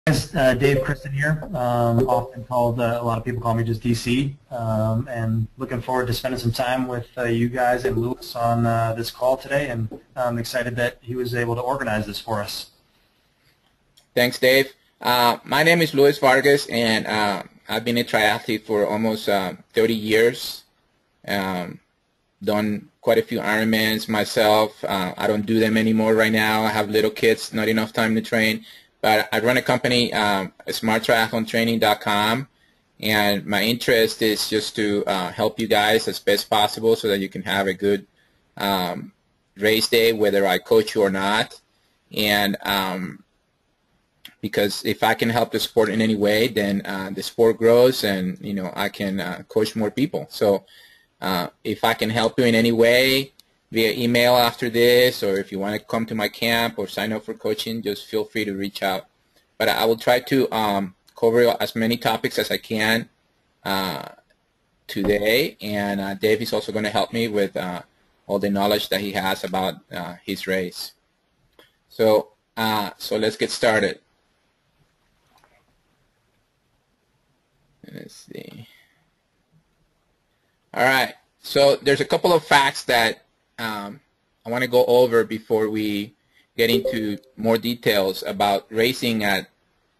Guys, Dave Christen here, often called, a lot of people call me just DC, and looking forward to spending some time with you guys and Lewis on this call today, and I'm excited that he was able to organize this for us. Thanks, Dave. My name is Luis Vargas, and I've been a triathlete for almost 30 years. Done quite a few Ironmans myself. I don't do them anymore right now. I have little kids, not enough time to train. But I run a company, SmartTriathlonTraining.com, and my interest is just to help you guys as best possible so that you can have a good race day, whether I coach you or not. And because if I can help the sport in any way, then the sport grows, and I can coach more people. So if I can help you in any way via email after this, or if you want to come to my camp or sign up for coaching, just feel free to reach out. But I will try to cover as many topics as I can today, and Dave is also going to help me with all the knowledge that he has about his race. So let's get started. Let's see. All right. So there's a couple of facts that I want to go over before we get into more details about racing at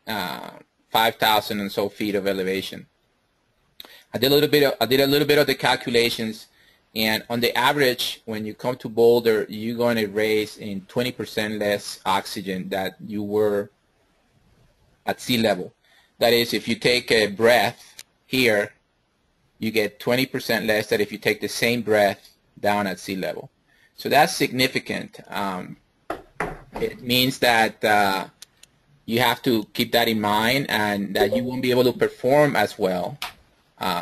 5,000 and so feet of elevation. I did a little bit of the calculations, and on the average, when you come to Boulder, you're going to race in 20% less oxygen that you were at sea level. That is, if you take a breath here, you get 20% less than if you take the same breath down at sea level. So that's significant. It means that you have to keep that in mind, and that you won't be able to perform as well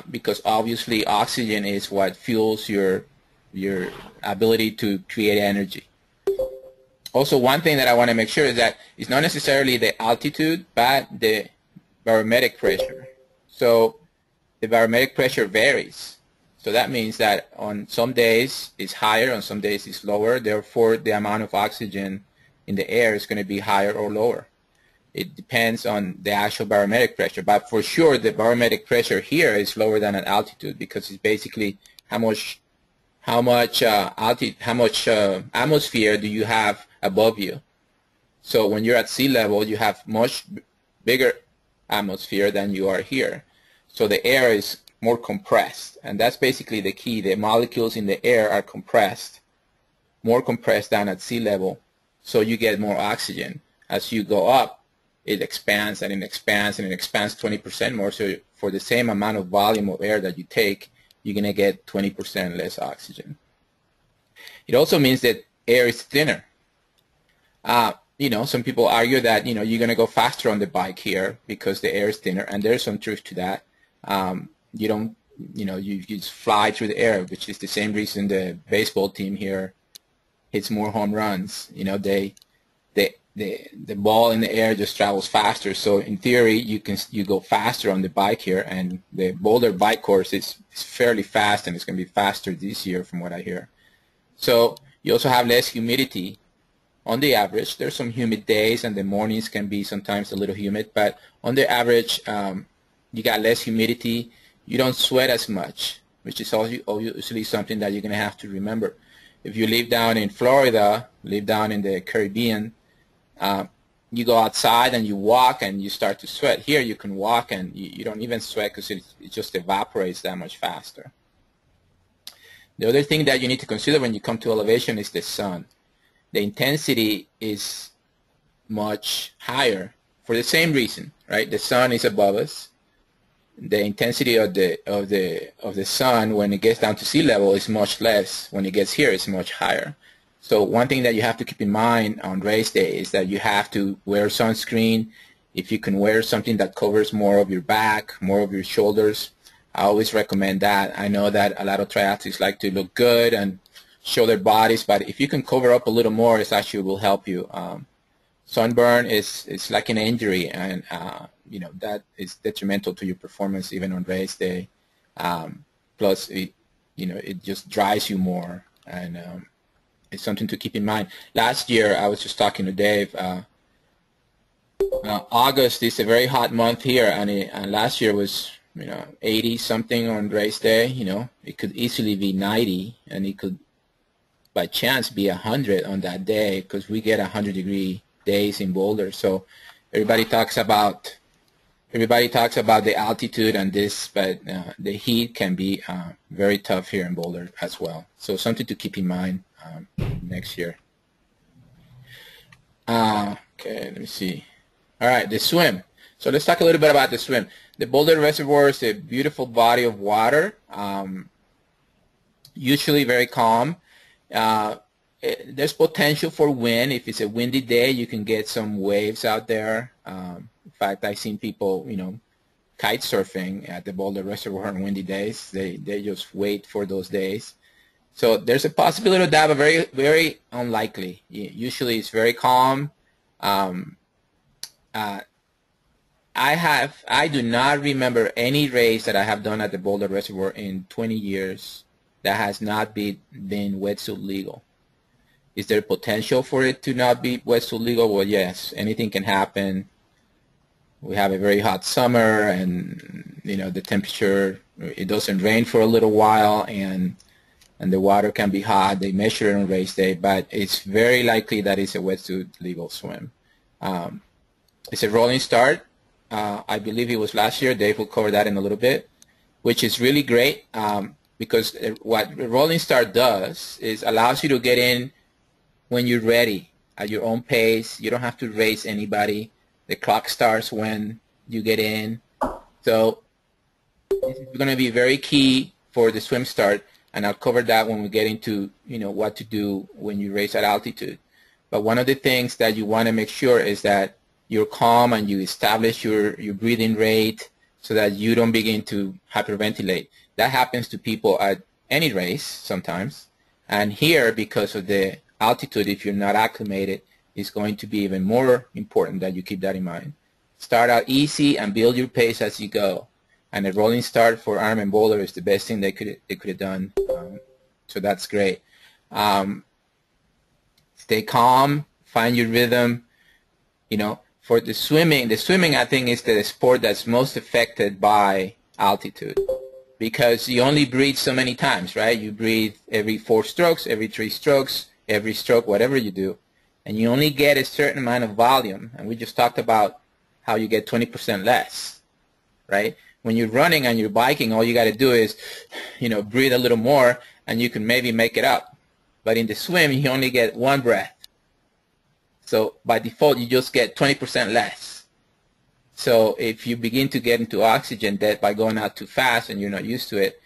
because obviously oxygen is what fuels your ability to create energy. Also, one thing that I want to make sure is that it's not necessarily the altitude, but the barometric pressure. So the barometric pressure varies. So that means that on some days it's higher, on some days it's lower. Therefore, the amount of oxygen in the air is going to be higher or lower. It depends on the actual barometric pressure. But for sure, the barometric pressure here is lower than at altitude, because it's basically how much atmosphere do you have above you. So when you're at sea level, you have much bigger atmosphere than you are here. So the air is more compressed, and that's basically the key. The molecules in the air are compressed, more compressed than at sea level, so you get more oxygen. As you go up, it expands and it expands and it expands 20% more. So for the same amount of volume of air that you take, you're going to get 20% less oxygen. It also means that air is thinner. Some people argue that you're going to go faster on the bike here because the air is thinner, and there's some truth to that. You just fly through the air, which is the same reason the baseball team here hits more home runs. The ball in the air just travels faster. So in theory, you go faster on the bike here, and the Boulder bike course is fairly fast, and it's going to be faster this year from what I hear. So you also have less humidity on the average. There's some humid days, and the mornings can be sometimes a little humid, but on the average, you got less humidity. You don't sweat as much, which is obviously something that you're going to have to remember. If you live down in Florida, live down in the Caribbean, you go outside and you walk and you start to sweat. Here you can walk and you don't even sweat because it just evaporates that much faster. The other thing that you need to consider when you come to elevation is the sun. The intensity is much higher for the same reason, right? The sun is above us. The intensity of the sun when it gets down to sea level is much less. When it gets here, it's much higher. So one thing that you have to keep in mind on race day is that you have to wear sunscreen. If you can wear something that covers more of your back, more of your shoulders, I always recommend that. I know that a lot of triathletes like to look good and show their bodies, but if you can cover up a little more, it actually will help you. Sunburn is like an injury, and that is detrimental to your performance even on race day. Plus, it just dries you more, and it's something to keep in mind. Last year, I was just talking to Dave. August is a very hot month here, and last year was 80 something on race day. It could easily be 90, and it could by chance be 100 on that day because we get 100-degree days in Boulder. So everybody talks about the altitude and this, but the heat can be very tough here in Boulder as well. So something to keep in mind next year. Okay, let me see. All right, the swim. So let's talk a little bit about the swim. The Boulder Reservoir is a beautiful body of water, usually very calm. There's potential for wind. If it's a windy day, you can get some waves out there. In fact, I've seen people, kite surfing at the Boulder Reservoir on windy days. They just wait for those days. So there's a possibility of that, but very, very unlikely. Usually it's very calm. I do not remember any race that I have done at the Boulder Reservoir in 20 years that has not been wetsuit legal. Is there potential for it to not be wetsuit legal? Well, yes. Anything can happen. We have a very hot summer, and the temperature, it doesn't rain for a little while, and the water can be hot. They measure it on race day, but it's very likely that it's a wetsuit legal swim. It's a rolling start. I believe it was last year. Dave will cover that in a little bit, which is really great because what a rolling start does is allows you to get in when you're ready at your own pace. You don't have to race anybody. The clock starts when you get in. So this is going to be very key for the swim start, and I'll cover that when we get into what to do when you race at altitude. But one of the things that you want to make sure is that you're calm and you establish your breathing rate so that you don't begin to hyperventilate. That happens to people at any race sometimes. And here, because of the altitude, if you're not acclimated, it's going to be even more important that you keep that in mind. Start out easy and build your pace as you go. And a rolling start for Ironman Boulder is the best thing they could have done. So that's great. Stay calm, find your rhythm. For the swimming I think is the sport that's most affected by altitude because you only breathe so many times, right? You breathe every 4 strokes, every 3 strokes, every stroke, whatever you do, and you only get a certain amount of volume. And we just talked about how you get 20% less, right? When you're running and you're biking, all you got to do is, breathe a little more, and you can maybe make it up. But in the swim, you only get 1 breath. So by default, you just get 20% less. So if you begin to get into oxygen debt by going out too fast and you're not used to it,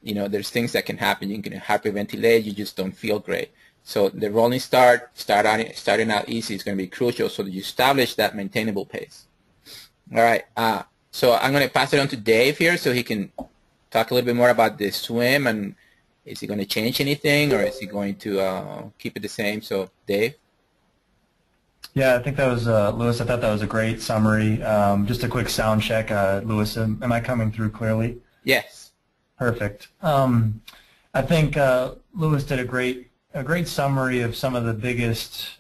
there's things that can happen. You can hyperventilate. You just don't feel great. So the rolling starting out easy is going to be crucial so that you establish that maintainable pace. All right. So I'm going to pass it on to Dave here so he can talk a little bit more about the swim, and is he going to change anything or is he going to keep it the same? So Dave. Yeah, I think that was, Lewis, I thought that was a great summary. Just a quick sound check. Lewis, am I coming through clearly? Yes. Perfect. I think Lewis did a great summary of some of the biggest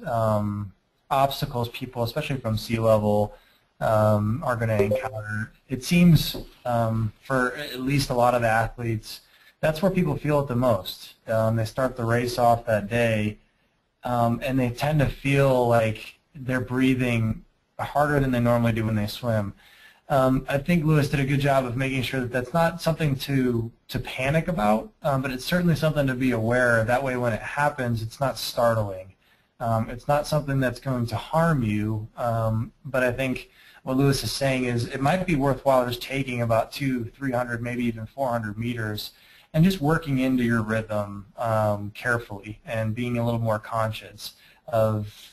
obstacles people, especially from sea level, are going to encounter. It seems for at least a lot of the athletes, that's where people feel it the most. They start the race off that day, and they tend to feel like they're breathing harder than they normally do when they swim. I think Lewis did a good job of making sure that that's not something to panic about, but it's certainly something to be aware of. That way when it happens, it's not startling. It's not something that's going to harm you, but I think what Lewis is saying is it might be worthwhile just taking about 200, 300, maybe even 400 meters and just working into your rhythm carefully and being a little more conscious of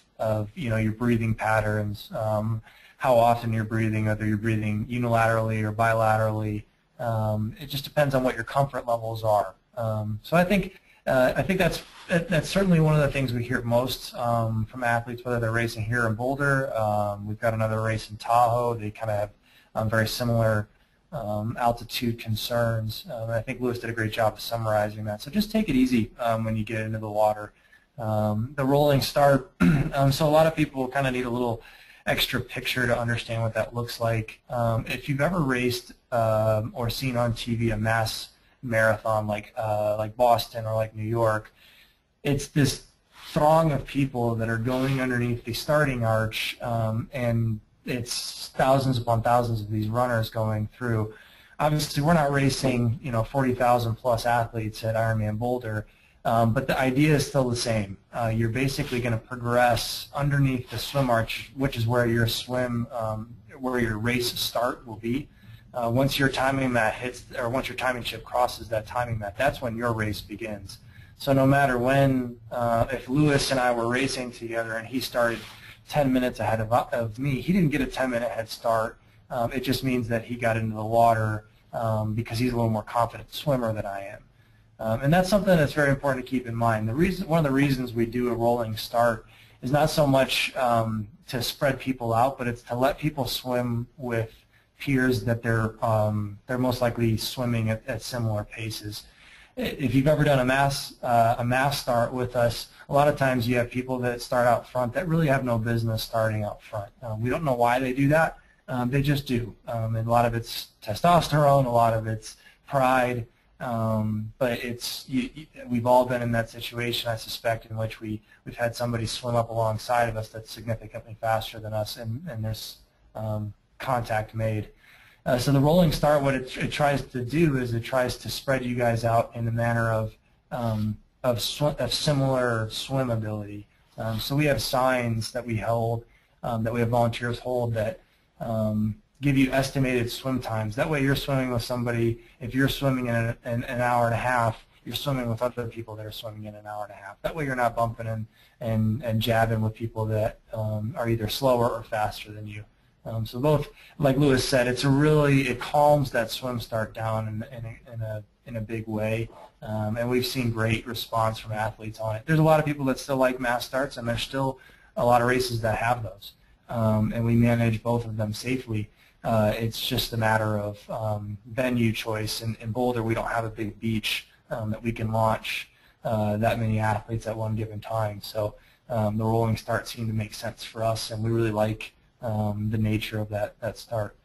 your breathing patterns, how often you're breathing, whether you're breathing unilaterally or bilaterally. It just depends on what your comfort levels are. So I think that's certainly one of the things we hear most from athletes, whether they're racing here in Boulder. We've got another race in Tahoe. They kind of have very similar altitude concerns. I think Lewis did a great job of summarizing that. So just take it easy when you get into the water. The rolling start, so a lot of people kind of need a little extra picture to understand what that looks like. If you've ever raced or seen on TV a mass marathon like Boston or like New York, it's this throng of people that are going underneath the starting arch, and it's thousands upon thousands of these runners going through. Obviously, we're not racing, 40,000 plus athletes at Ironman Boulder, but the idea is still the same. You're basically going to progress underneath the swim arch, which is where your where your race start will be. Once your timing mat hits, or once your timing chip crosses that timing mat, that's when your race begins. So no matter when, if Lewis and I were racing together and he started 10 minutes ahead of me, he didn't get a 10-minute head start. It just means that he got into the water because he's a little more confident swimmer than I am. And that's something that's very important to keep in mind. One of the reasons we do a rolling start is not so much to spread people out, but it's to let people swim with peers that they're most likely swimming at similar paces. If you've ever done a mass start with us, a lot of times you have people that start out front that really have no business starting out front. We don't know why they do that. They just do. And a lot of it's testosterone, a lot of it's pride, but we've all been in that situation, I suspect, in which we've had somebody swim up alongside of us that's significantly faster than us, and there's contact made. So the rolling start, what it tries to do is it tries to spread you guys out in the manner of similar swim ability. So we have signs that we hold, that we have volunteers hold, that give you estimated swim times. That way you're swimming with somebody, if you're swimming in an hour and a half, you're swimming with other people that are swimming in an hour and a half. That way you're not bumping and jabbing with people that are either slower or faster than you. So both, like Lewis said, it calms that swim start down in a big way, and we've seen great response from athletes on it. There's a lot of people that still like mass starts, and there's still a lot of races that have those, and we manage both of them safely. It's just a matter of venue choice. In Boulder, we don't have a big beach that we can launch that many athletes at one given time, so the rolling start seemed to make sense for us, and we really like the nature of that start.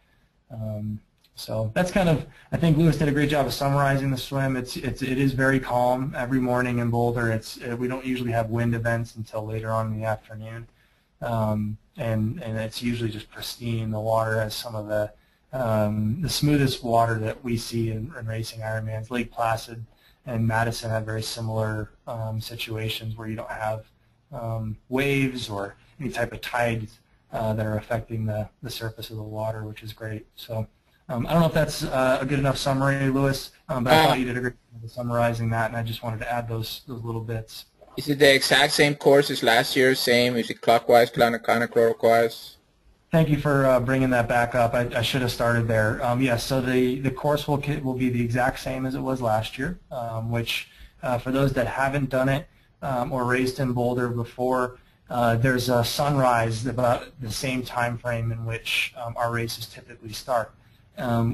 So that's kind of, I think Lewis did a great job of summarizing the swim. It is very calm every morning in Boulder. We don't usually have wind events until later on in the afternoon, and it's usually just pristine. The water has some of the smoothest water that we see in racing Ironmans. Lake Placid and Madison have very similar situations where you don't have waves or any type of tides that are affecting the surface of the water, which is great. So I don't know if that's a good enough summary, Lewis, but I thought you did a great job of summarizing that, and I just wanted to add those little bits. Is it the exact same course as last year? Same? Is it clockwise, counterclockwise? Thank you for bringing that back up. I should have started there. Yes, so the course will be the exact same as it was last year, which for those that haven't done it or raced in Boulder before, there's a sunrise about the same time frame in which our races typically start.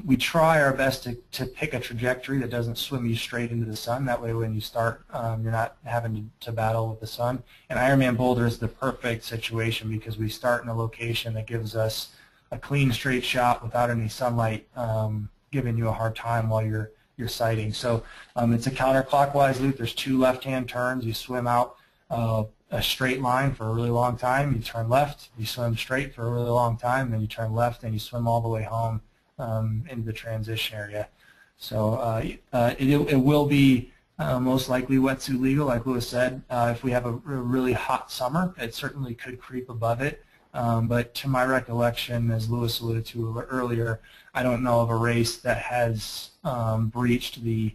We try our best to pick a trajectory that doesn't swim you straight into the sun. That way when you start, you're not having to battle with the sun. And Ironman Boulder is the perfect situation because we start in a location that gives us a clean, straight shot without any sunlight giving you a hard time while you're sighting. So it's a counterclockwise loop. There's 2 left-hand turns. You swim out a straight line for a really long time. You turn left. You swim straight for a really long time. Then you turn left, and you swim all the way home into the transition area. So it will be most likely wetsuit legal, like Lewis said. If we have a really hot summer, it certainly could creep above it. But to my recollection, as Lewis alluded to earlier, I don't know of a race that has breached the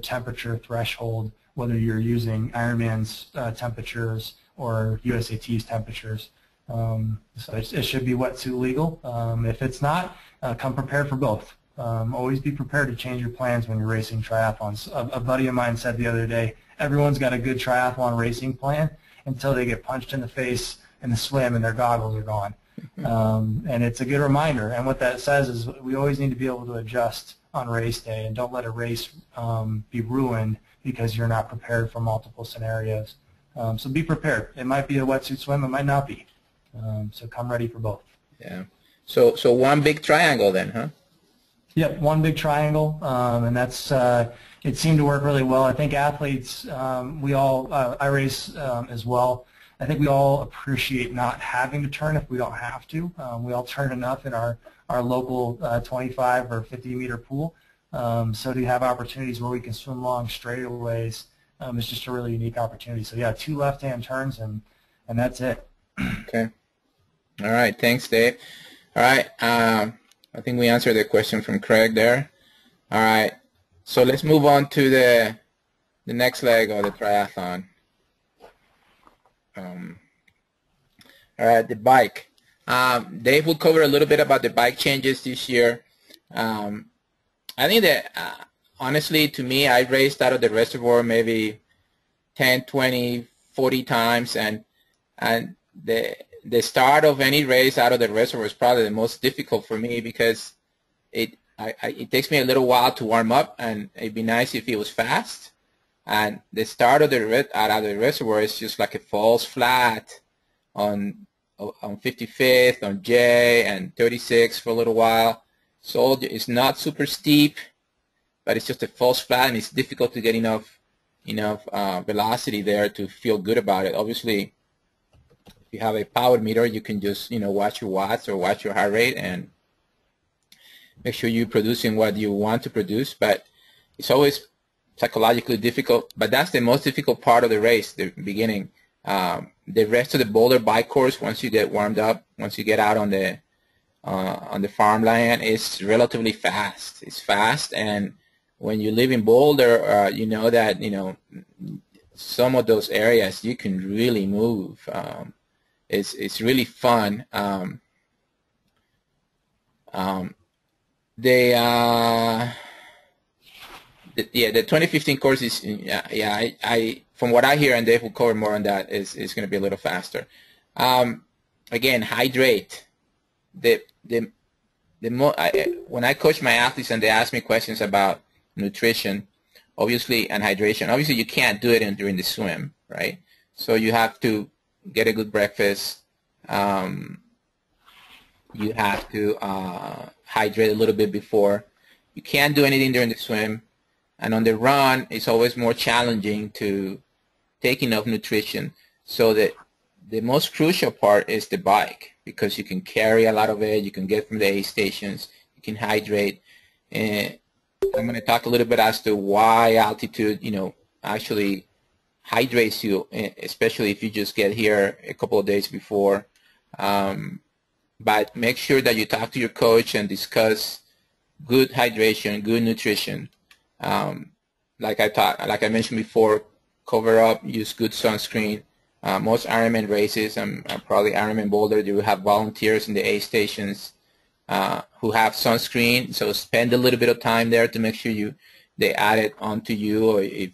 temperature threshold, whether you're using Ironman's temperatures or USAT's temperatures. So it should be wetsuit legal. If it's not, come prepared for both. Always be prepared to change your plans when you're racing triathlons. A buddy of mine said the other day, everyone's got a good triathlon racing plan until they get punched in the face in the swim and their goggles are gone. And it's a good reminder. And what that says is we always need to be able to adjust on race day, and don't let a race be ruined because you're not prepared for multiple scenarios. So be prepared. It might be a wetsuit swim. It might not be. So come ready for both. Yeah. So one big triangle then, huh? Yep, one big triangle, and that's it seemed to work really well. I think athletes, we all, I race as well. I think we all appreciate not having to turn if we don't have to. We all turn enough in our local 25 or 50 meter pool. So to have opportunities where we can swim long straightaways is just a really unique opportunity. So yeah, 2 left-hand turns and that's it. Okay. All right. Thanks, Dave. All right. I think we answered the question from Craig there. All right. So let's move on to the next leg of the triathlon. All right, the bike. Dave will cover a little bit about the bike changes this year. I think that, honestly, to me, I raced out of the reservoir maybe 10, 20, 40 times, and the start of any race out of the reservoir is probably the most difficult for me because it takes me a little while to warm up, and it'd be nice if it was fast. And the start of out of the reservoir is just like a falls flat on 55th, on J, and 36 for a little while. So it's not super steep, but it's just a false flat, and it's difficult to get enough velocity there to feel good about it. Obviously, if you have a power meter, you can just watch your watts or watch your heart rate and make sure you're producing what you want to produce. But it's always psychologically difficult. But that's the most difficult part of the race, the beginning. The rest of the Boulder bike course, once you get warmed up, once you get out on the farmland, it's relatively fast. It's fast, and when you live in Boulder, you know that some of those areas you can really move. It's really fun. The 2015 course is I from what I hear, and Dave will cover more on that, is going to be a little faster. Again, hydrate. When I coach my athletes and they ask me questions about nutrition, obviously, and hydration, obviously you can't do it during the swim, right? So you have to get a good breakfast. You have to hydrate a little bit before. You can't do anything during the swim. And on the run, it's always more challenging to take enough nutrition. So that the most crucial part is the bike, because you can carry a lot of it. You can get from the aid stations. You can hydrate. And I'm going to talk a little bit as to why altitude, actually hydrates you, especially if you just get here a couple of days before. But make sure that you talk to your coach and discuss good hydration, good nutrition. Like I mentioned before, cover up, use good sunscreen. Most Ironman races, and probably Ironman Boulder, they will have volunteers in the aid stations who have sunscreen. So spend a little bit of time there to make sure they add it onto you, or if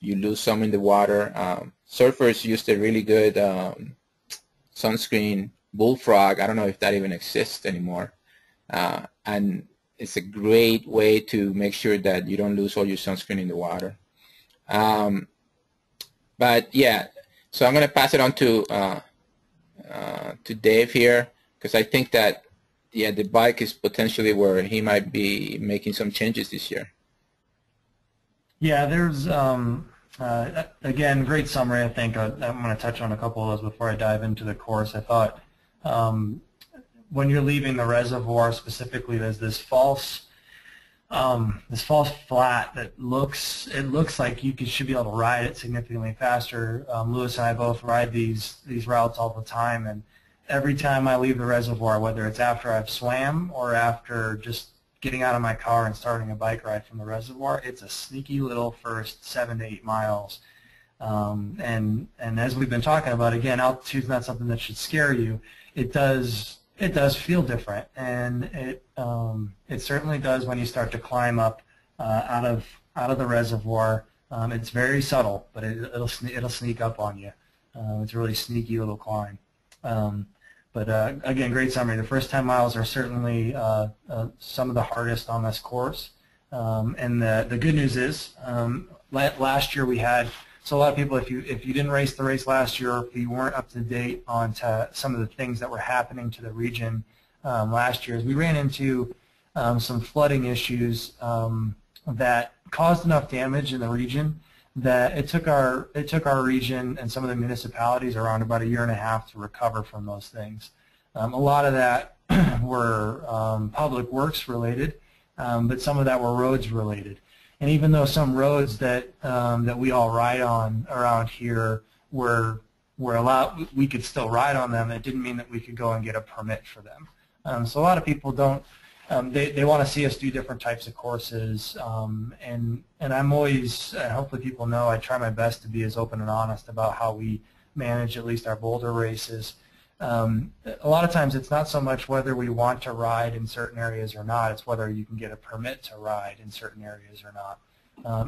you lose some in the water. Surfers use a really good sunscreen, Bullfrog. I don't know if that even exists anymore. And it's a great way to make sure that you don't lose all your sunscreen in the water. But yeah, so I'm going to pass it on to Dave here, because I think that the bike is potentially where he might be making some changes this year. Yeah, there's again, great summary. I think I'm going to touch on a couple of those before I dive into the course. I thought when you're leaving the reservoir specifically, there's this false flat that looks like you should be able to ride it significantly faster. Lewis and I both ride these routes all the time, and every time I leave the reservoir, whether it's after I've swam or after just getting out of my car and starting a bike ride from the reservoir, it's a sneaky little first 7 to 8 miles. And as we've been talking about, again, altitude's not something that should scare you. It does feel different, and it certainly does when you start to climb up out of the reservoir. It's very subtle, but it'll sneak up on you. It's a really sneaky little climb. But again, great summary. The first 10 miles are certainly some of the hardest on this course. And the good news is, last year we had So a lot of people, if you didn't race the race last year, or if you weren't up to date on some of the things that were happening to the region last year, we ran into some flooding issues that caused enough damage in the region that it took our region and some of the municipalities around about 1.5 years to recover from those things. A lot of that were public works related, but some of that were roads related. And even though some roads that we all ride on around here were allowed, we could still ride on them, it didn't mean that we could go and get a permit for them. So a lot of people don't. They want to see us do different types of courses, and I'm always, hopefully people know, I try my best to be as open and honest about how we manage at least our boulder races. A lot of times it's not so much whether we want to ride in certain areas or not, it's whether you can get a permit to ride in certain areas or not.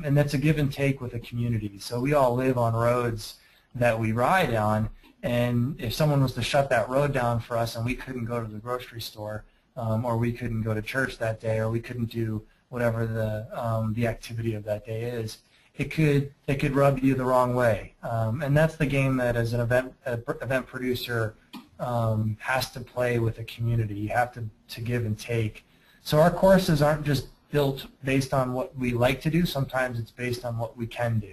And that's a give and take with the community. So we all live on roads that we ride on, and if someone was to shut that road down for us and we couldn't go to the grocery store, or we couldn't go to church that day, or we couldn't do whatever the activity of that day is, it could rub you the wrong way. And that's the game that as an event producer has to play with the community. You have to give and take. So our courses aren't just built based on what we like to do. Sometimes it's based on what we can do.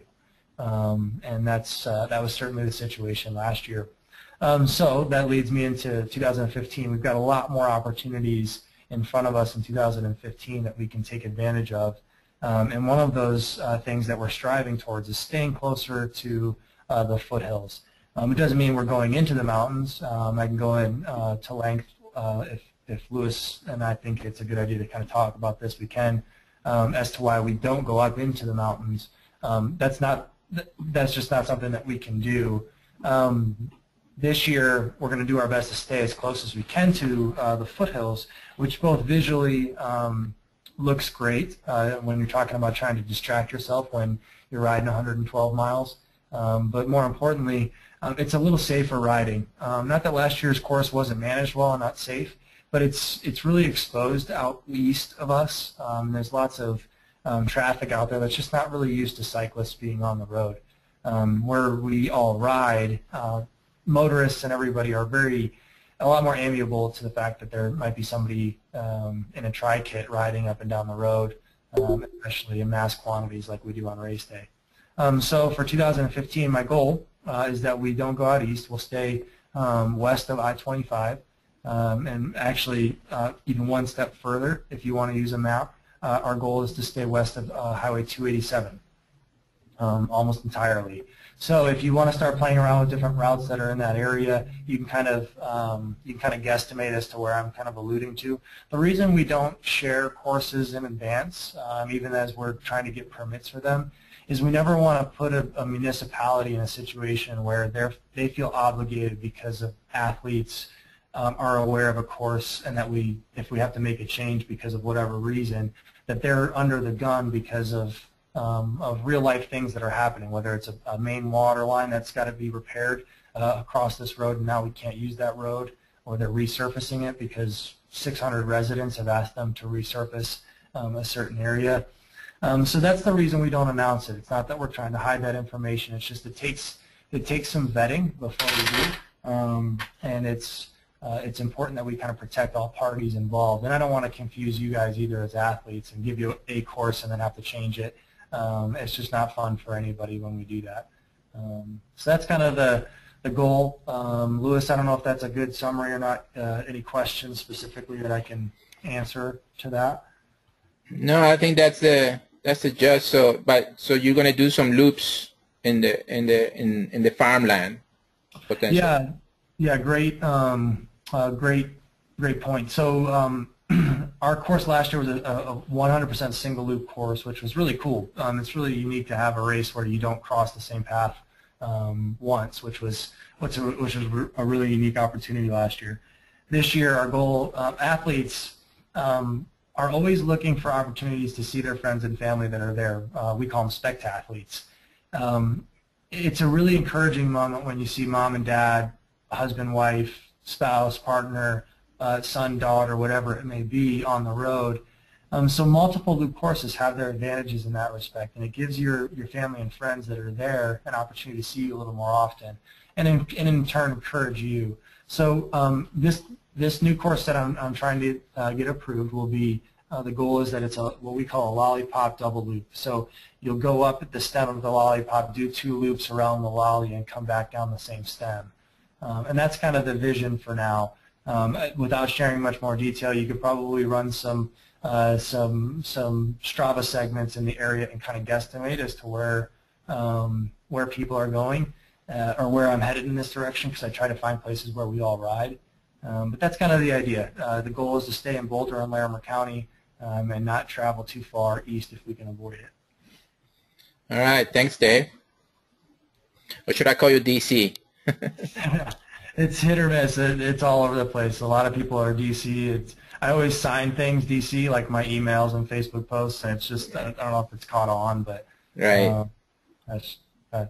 And that was certainly the situation last year. So that leads me into 2015. We've got a lot more opportunities in front of us in 2015 that we can take advantage of. And one of those things that we're striving towards is staying closer to the foothills. It doesn't mean we're going into the mountains. I can go in to length if Lewis and I think it's a good idea to kind of talk about this, we can, as to why we don't go up into the mountains. That's just not something that we can do. This year, we're going to do our best to stay as close as we can to the foothills, which both visually looks great when you're talking about trying to distract yourself when you're riding 112 miles. But more importantly, it's a little safer riding. Not that last year's course wasn't managed well and not safe, but it's really exposed out east of us. There's lots of traffic out there that's just not really used to cyclists being on the road. Where we all ride, motorists and everybody are a lot more amiable to the fact that there might be somebody in a tri-kit riding up and down the road, especially in mass quantities like we do on race day. So for 2015, my goal is that we don't go out east. We'll stay west of I-25, and actually even one step further, if you want to use a map, our goal is to stay west of Highway 287, almost entirely. So if you want to start playing around with different routes that are in that area, you can kind of guesstimate as to where I'm kind of alluding to. The reason we don't share courses in advance, even as we're trying to get permits for them, is we never want to put a municipality in a situation where they feel obligated because of athletes are aware of a course, and that if we have to make a change because of whatever reason, that they're under the gun because of real life things that are happening, whether it's a main water line that's got to be repaired across this road and now we can't use that road, or they're resurfacing it because 600 residents have asked them to resurface a certain area. So that's the reason we don't announce it. It's not that we're trying to hide that information. It's just it takes some vetting before we do, and it's important that we kind of protect all parties involved. And I don't want to confuse you guys either as athletes and give you a course and then have to change it. It's just not fun for anybody when we do that. So that's kind of the goal. Lewis, I don't know if that's a good summary or not. Any questions specifically that I can answer to that? No, I think that's the gist. So you're going to do some loops in the farmland potentially. Yeah, great point. So our course last year was a 100% single loop course, which was really cool. It's really unique to have a race where you don't cross the same path once, which was a really unique opportunity last year. This year, our goal, athletes are always looking for opportunities to see their friends and family that are there. We call them spectathletes. It's a really encouraging moment when you see mom and dad, husband, wife, spouse, partner, son, daughter, whatever it may be on the road, So multiple loop courses have their advantages in that respect, and it gives your family and friends that are there an opportunity to see you a little more often, and in turn encourage you. So this new course that I'm trying to get approved will be, the goal is that it's what we call a lollipop double loop. So you'll go up at the stem of the lollipop, do 2 loops around the lolly, and come back down the same stem. And that's kind of the vision for now. Without sharing much more detail, you could probably run some Strava segments in the area and kind of guesstimate as to where people are going, or where I'm headed in this direction, because I try to find places where we all ride. But that's kind of the idea. The goal is to stay in Boulder and Larimer County, and not travel too far east if we can avoid it. All right, thanks, Dave. Or should I call you DC? It's hit or miss. It's all over the place. A lot of people are DC. I always sign things DC, like my emails and Facebook posts, and it's just, I don't know if it's caught on, but right. That's,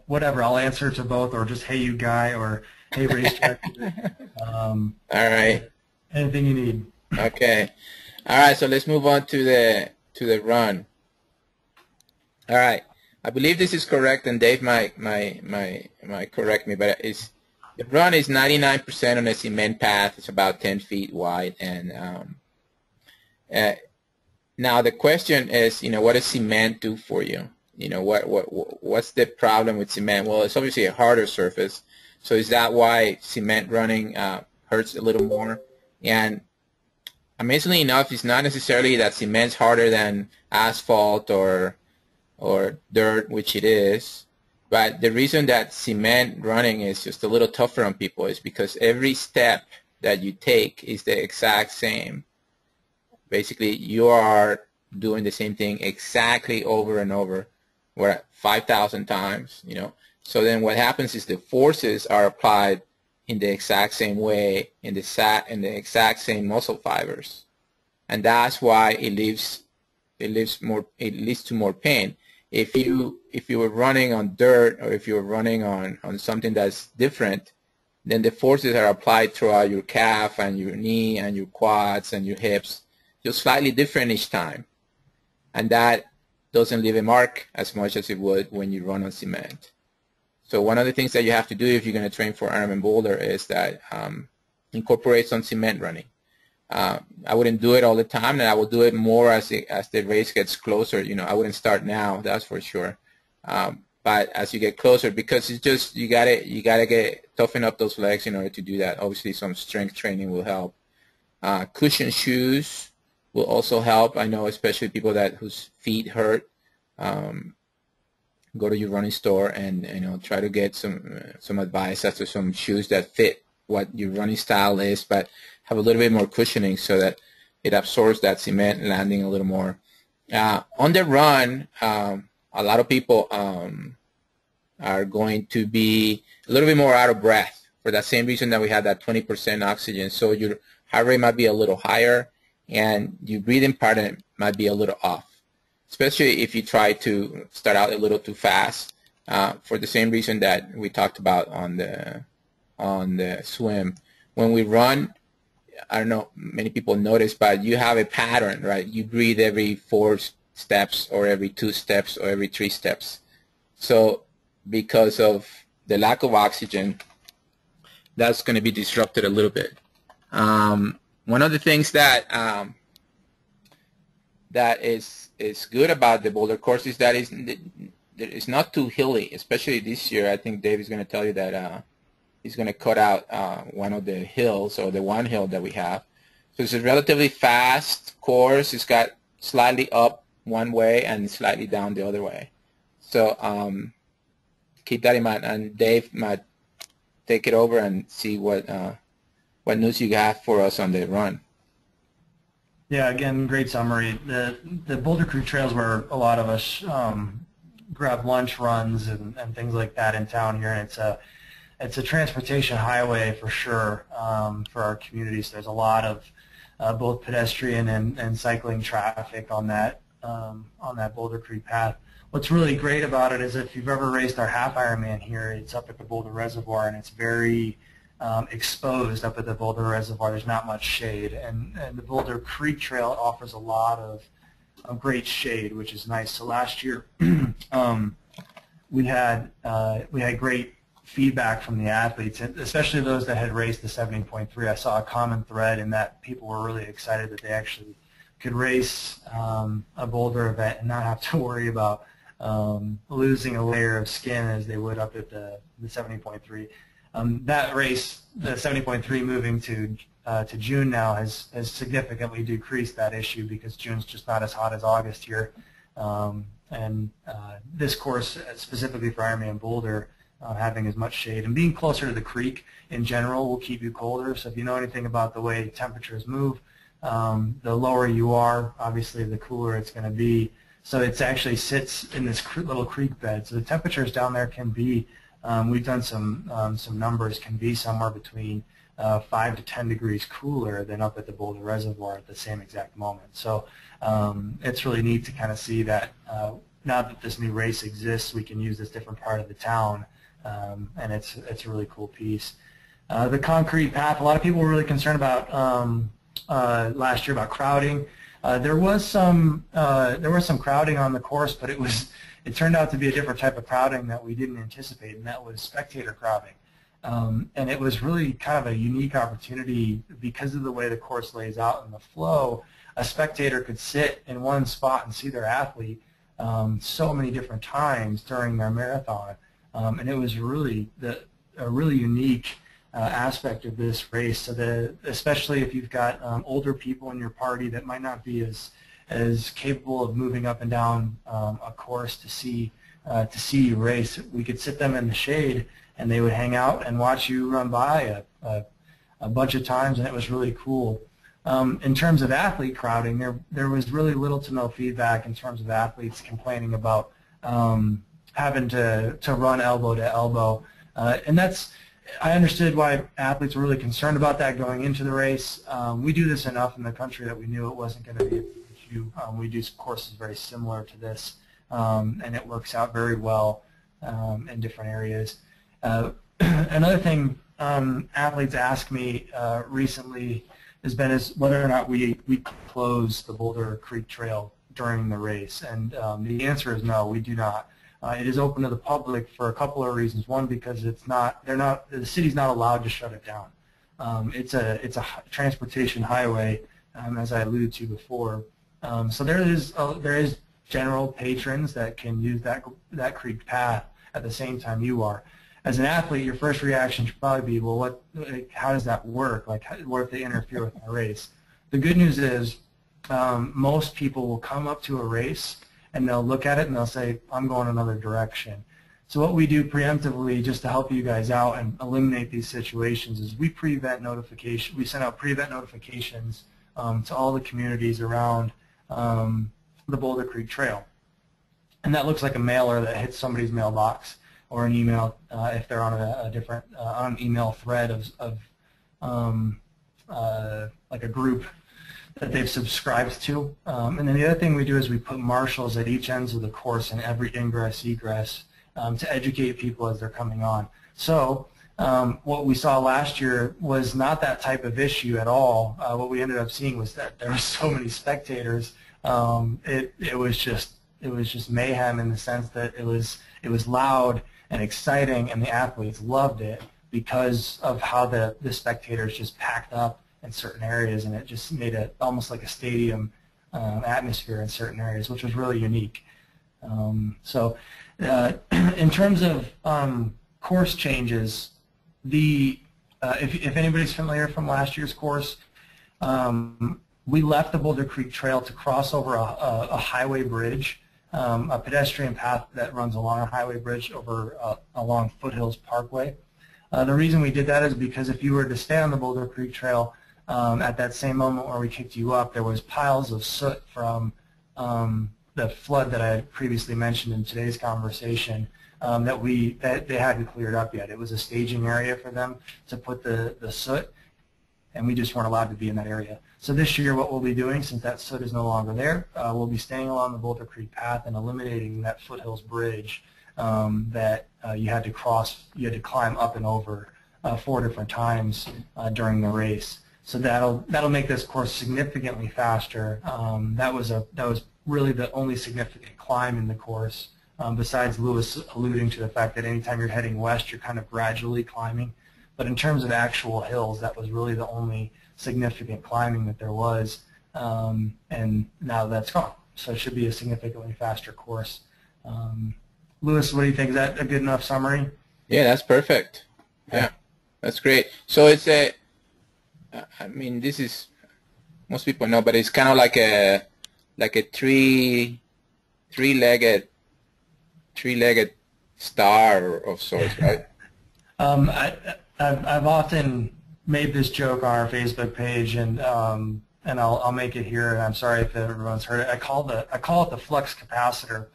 whatever. I'll answer to both, or just hey you guy, or hey racetrack. All right. Anything you need. Okay. All right. So let's move on to the run. All right. I believe this is correct, and Dave might correct me, but the run is 99% on a cement path. It's about 10 feet wide, and now the question is, what does cement do for you? What's the problem with cement? Well, it's obviously a harder surface, so is that why cement running hurts a little more? And amazingly enough, it's not necessarily that cement's harder than asphalt or dirt, which it is. But the reason that cement running is just a little tougher on people is because every step that you take is the exact same. Basically, you are doing the same thing exactly over and over, 5,000 times, So then what happens is the forces are applied in the exact same way in the exact same muscle fibers. And that's why it leads to more pain. If you were running on dirt, or if you were running on something that's different, then the forces are applied throughout your calf and your knee and your quads and your hips, just slightly different each time. And that doesn't leave a mark as much as it would when you run on cement. So one of the things that you have to do if you're going to train for Ironman Boulder is that incorporate some cement running. I wouldn't do it all the time, and I will do it more as the race gets closer. I wouldn't start now, that's for sure. But as you get closer, because it's just you gotta toughen up those legs in order to do that. Obviously, some strength training will help. Cushion shoes will also help. I know, especially people whose feet hurt. Go to your running store and try to get some advice as to some shoes that fit what your running style is, but have a little bit more cushioning so that it absorbs that cement landing a little more. On the run, a lot of people are going to be a little bit more out of breath for that same reason that we had that 20% oxygen. So your heart rate might be a little higher, and your breathing pattern might be a little off, especially if you try to start out a little too fast, for the same reason that we talked about on the swim. When we run, I don't know, many people notice, but you have a pattern, right? You breathe every 4 steps, or every 2 steps, or every 3 steps. So because of the lack of oxygen, that's going to be disrupted a little bit. One of the things that is good about the Boulder course is that it's not too hilly, especially this year. I think Dave is going to tell you that he's going to cut out one of the hills, or the one hill that we have. So it's a relatively fast course. It's got slightly up one way and slightly down the other way. So keep that in mind, and Dave might take it over and see what news you have for us on the run. Yeah, again, great summary. The Boulder Creek trails where a lot of us grab lunch runs and things like that in town here, and it's a transportation highway for sure for our communities. There's a lot of both pedestrian and cycling traffic on that Boulder Creek path. What's really great about it is if you've ever raced our half Ironman here, it's up at the Boulder Reservoir, and it's very exposed up at the Boulder Reservoir. There's not much shade, and the Boulder Creek Trail offers a lot of great shade, which is nice. So last year we had great feedback from the athletes, and especially those that had raced the 70.3. I saw a common thread in that people were really excited that they actually could race a Boulder event and not have to worry about losing a layer of skin as they would up at the 70.3. That race, the 70.3, moving to June now has significantly decreased that issue because June's just not as hot as August here. And this course, specifically for Ironman Boulder, having as much shade and being closer to the creek in general will keep you colder. So if you know anything about the way temperatures move, the lower you are, obviously the cooler it's going to be. So it actually sits in this little creek bed. So the temperatures down there can be, we've done some numbers, can be somewhere between 5 to 10 degrees cooler than up at the Boulder Reservoir at the same exact moment. So it's really neat to kind of see that now that this new race exists, we can use this different part of the town, and it's a really cool piece. The concrete path, a lot of people were really concerned about last year about crowding. There was some crowding on the course, but it turned out to be a different type of crowding that we didn't anticipate, and that was spectator crowding. And it was really kind of a unique opportunity because of the way the course lays out and the flow. A spectator could sit in one spot and see their athlete so many different times during their marathon, and it was really a really unique aspect of this race. So especially if you've got older people in your party that might not be as capable of moving up and down a course to see you race, we could sit them in the shade and they would hang out and watch you run by a bunch of times, and it was really cool. In terms of athlete crowding, there was really little to no feedback in terms of athletes complaining about having to run elbow to elbow, and I understood why athletes were really concerned about that going into the race. We do this enough in the country that we knew it wasn't going to be an issue. We do courses very similar to this, and it works out very well in different areas. Another thing athletes ask me recently has been whether or not we close the Boulder Creek Trail during the race, and the answer is no, we do not. It is open to the public for a couple of reasons. One, because the city's not allowed to shut it down. It's a transportation highway, as I alluded to before. So there is general patrons that can use that creek path at the same time you are. As an athlete, your first reaction should probably be, well, how does that work? Like, what if they interfere with my race? The good news is most people will come up to a race and they'll look at it and they'll say, I'm going another direction. So what we do preemptively, just to help you guys out and eliminate these situations, is we send out pre-event notifications to all the communities around the Boulder Creek Trail. And that looks like a mailer that hits somebody's mailbox, or an email if they're on a different on an email thread of like a group that they've subscribed to. And then the other thing we do is we put marshals at each ends of the course in every ingress, egress to educate people as they're coming on. So what we saw last year was not that type of issue at all. What we ended up seeing was that there were so many spectators. It was just mayhem in the sense that it was loud and exciting, and the athletes loved it because of how the spectators just packed up in certain areas, and it just made it almost like a stadium atmosphere in certain areas, which was really unique. So in terms of course changes, if anybody's familiar from last year's course, we left the Boulder Creek Trail to cross over a highway bridge, a pedestrian path that runs along a highway bridge along Foothills Parkway. The reason we did that is because if you were to stay on the Boulder Creek Trail at that same moment where we kicked you up, there was piles of soot from the flood that I had previously mentioned in today's conversation that they hadn't cleared up yet. It was a staging area for them to put the soot, and we just weren't allowed to be in that area. So this year what we'll be doing, since that soot is no longer there, we'll be staying along the Boulder Creek path and eliminating that Foothills Bridge that you had to climb up and over 4 different times during the race. So that'll make this course significantly faster. That was really the only significant climb in the course, besides Lewis alluding to the fact that anytime you're heading west, you're kind of gradually climbing. But in terms of actual hills, that was really the only significant climbing that there was, and now that's gone. So it should be a significantly faster course. Lewis, what do you think? Is that a good enough summary? Yeah, that's perfect. Yeah, that's great. So it's a, I mean, this is, most people know, but it's kind of like a three-legged star of sorts, right? I've often made this joke on our Facebook page, and I'll make it here. And I'm sorry if everyone's heard it. I call it the flux capacitor.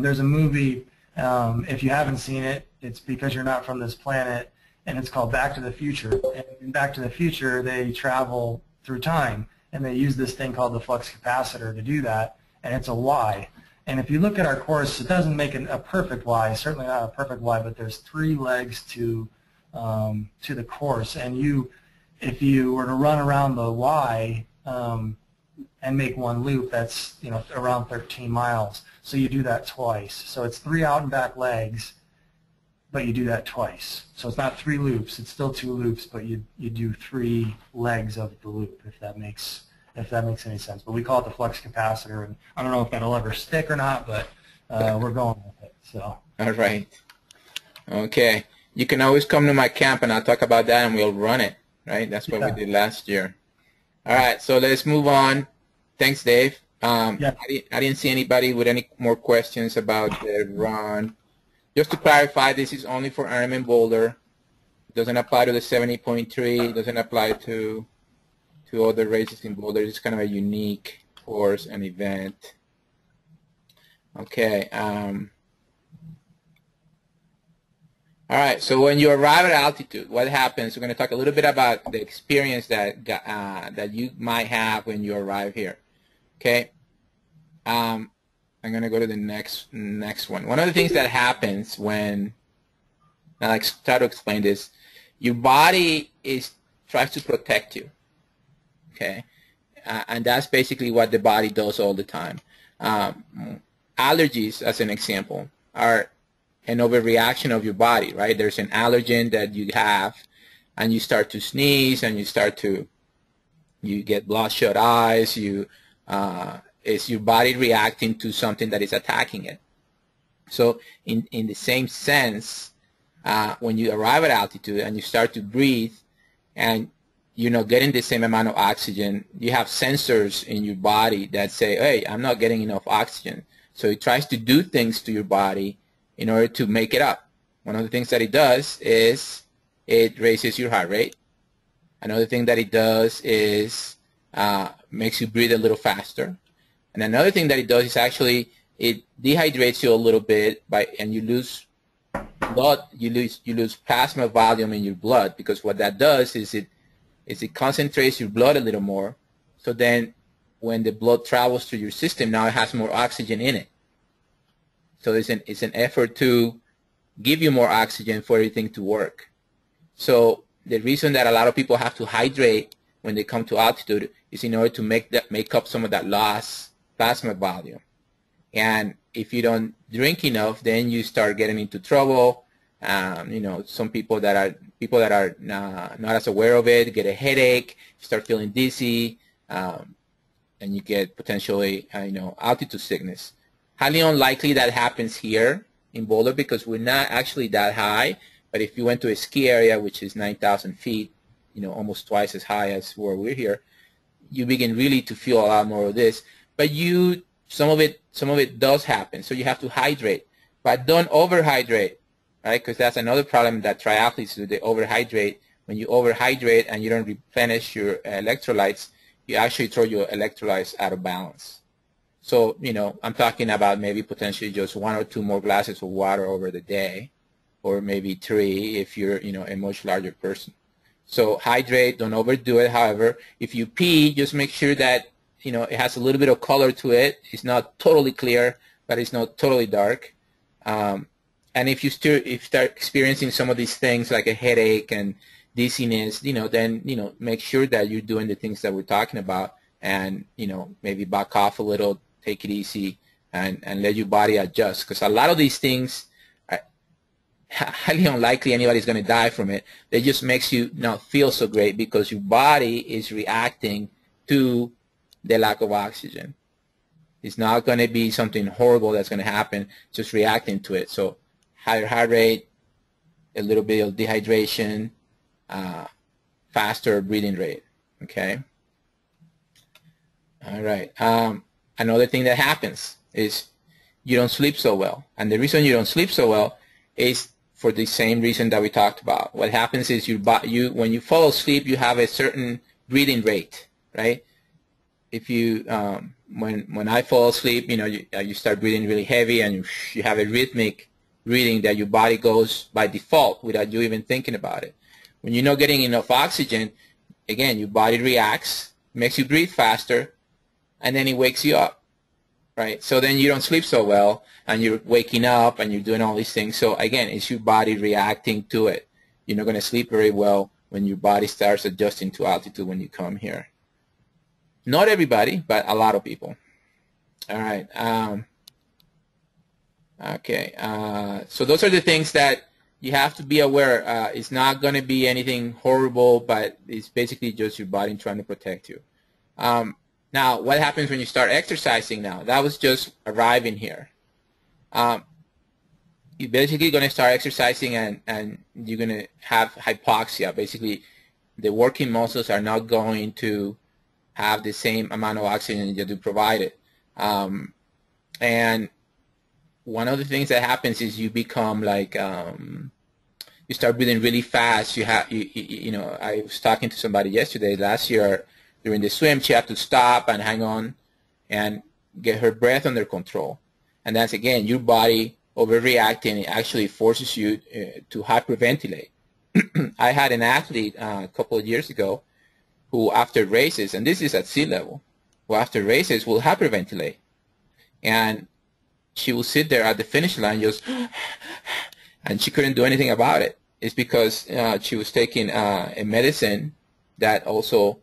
There's a movie. If you haven't seen it, it's because you're not from this planet, and it's called Back to the Future. And in Back to the Future, they travel through time, and they use this thing called the flux capacitor to do that, and it's a Y. And if you look at our course, it doesn't make a perfect Y, certainly not a perfect Y, but there's 3 legs to the course. And if you were to run around the Y and make 1 loop, that's around 13 miles. So you do that twice. So it's 3 out and back legs, but you do that twice. So it's not 3 loops; it's still 2 loops, but you do 3 legs of the loop, if that makes any sense. But we call it the flux capacitor, and I don't know if that'll ever stick or not, but we're going with it. So. All right. Okay. You can always come to my camp, and I'll talk about that, and we'll run it. Right? That's what we did last year. All right. So let's move on. Thanks, Dave. I didn't see anybody with any more questions about the run. Just to clarify, this is only for Ironman Boulder. It doesn't apply to the 70.3. It doesn't apply to other races in Boulder. It's kind of a unique course and event. Okay. All right. So when you arrive at altitude, what happens? We're going to talk a little bit about the experience that you might have when you arrive here. Okay. I'm going to go to the next one. One of the things that happens when, now I try to explain this, your body tries to protect you. Okay, and that's basically what the body does all the time. Allergies, as an example, are an overreaction of your body, right? There's an allergen that you have, and you start to sneeze, and you get bloodshot eyes. It's your body reacting to something that is attacking it. So in the same sense, when you arrive at altitude and you start to breathe, and you're not getting the same amount of oxygen, you have sensors in your body that say, hey, I'm not getting enough oxygen. So it tries to do things to your body in order to make it up. One of the things that it does is it raises your heart rate. Another thing that it does is makes you breathe a little faster. And another thing that it does is actually it dehydrates you a little bit, and you lose blood. You lose plasma volume in your blood, because what that does is it concentrates your blood a little more. So then when the blood travels through your system, now it has more oxygen in it. So it's an effort to give you more oxygen for everything to work. So the reason that a lot of people have to hydrate when they come to altitude is in order to make up some of that lost plasma volume. And if you don't drink enough, then you start getting into trouble. Some people that are not as aware of it get a headache, start feeling dizzy, and you get potentially altitude sickness. Highly unlikely that happens here in Boulder, because we're not actually that high. But if you went to a ski area, which is 9,000 feet, almost twice as high as where we're here, you begin really to feel a lot more of this. But some of it does happen. So you have to hydrate, but don't overhydrate, right? Because that's another problem that triathletes do. They overhydrate. When you overhydrate and you don't replenish your electrolytes, you actually throw your electrolytes out of balance. So, I'm talking about maybe potentially just 1 or 2 more glasses of water over the day, or maybe 3 if you're, a much larger person. So hydrate, don't overdo it. However, if you pee, just make sure that, it has a little bit of color to it. It's not totally clear, but it's not totally dark. And if you start experiencing some of these things like a headache and dizziness, then, make sure that you're doing the things that we're talking about, and, maybe back off a little, take it easy and let your body adjust, because a lot of these things are highly unlikely anybody's going to die from it. It just makes you not feel so great because your body is reacting to the lack of oxygen. It's not going to be something horrible that's going to happen, just reacting to it. So higher heart rate, a little bit of dehydration, faster breathing rate, okay? All right. Another thing that happens is you don't sleep so well. And the reason you don't sleep so well is for the same reason that we talked about. What happens is when you fall asleep, you have a certain breathing rate, right? If you when I fall asleep, you start breathing really heavy, and you have a rhythmic breathing that your body goes by default without you even thinking about it. When you're not getting enough oxygen, again, your body reacts, makes you breathe faster, and then it wakes you up, right? So then you don't sleep so well, and you're waking up, and you're doing all these things. So again, it's your body reacting to it. You're not going to sleep very well when your body starts adjusting to altitude when you come here. Not everybody, but a lot of people. All right. Okay. So those are the things that you have to be aware. It's not going to be anything horrible, but it's basically just your body trying to protect you. Now, what happens when you start exercising now? That was just arriving here. You're basically going to start exercising, and you're going to have hypoxia. Basically, the working muscles are not going to have the same amount of oxygen that you provide it. And one of the things that happens is you become like, you start breathing really fast. I was talking to somebody yesterday, last year, during the swim, she had to stop and hang on and get her breath under control. And that's, again, your body overreacting. It actually forces you to hyperventilate. I had an athlete a couple of years ago who, after races, and this is at sea level, who after races will hyperventilate. And she will sit there at the finish line just, and she couldn't do anything about it. It's because she was taking a medicine that also,